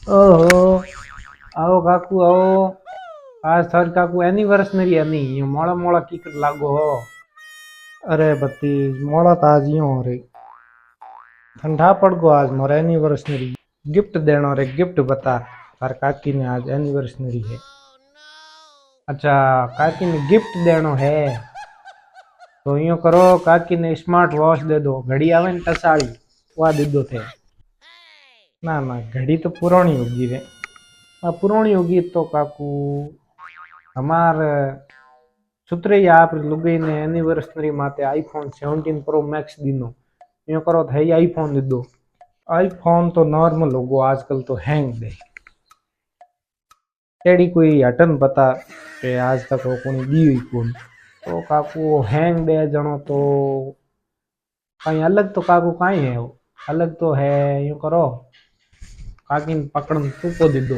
ओहो, आओ काकू आओ। आज थारी काकू एनिवर्सरी है नहीं, ये मोड़ा मोड़ा की कर लागो हो। अरे बत्ती मोड़ा तो आज यूं हो रही। ठंडा पड़ गो आज मोर एनिवर्सरी। गिफ्ट देनो रे गिफ्ट बता। थार काकी ने आज एनिवर्सरी है। अच्छा, काकी ने गिफ्ट देनो है। तो यूं करो, काकी ने स्मार्ट वॉच दे दो, घड़ी आवे न टसाड़ी वा दे दो थे। ना ना, घड़ी तो पुरानी होगी रे। पुरानी होगी तो काकू हमार सुतरे आप लुगाई ने एनिवर्सरी माते आईफोन 17 प्रो मैक्स दीनो। यूं करो तो है आईफोन दे दो। आईफोन तो नॉर्मल होगो, आजकल तो हैंग दे। तेरी कोई हटन पता के आज तक वो कोनी दी हुई कौन। तो काकू वो हैंग दे जनो तो कहीं अलग तो काकू कहीं है वो। अलग तो है, यूं करो काकी ने पकड़ तू को दे दो।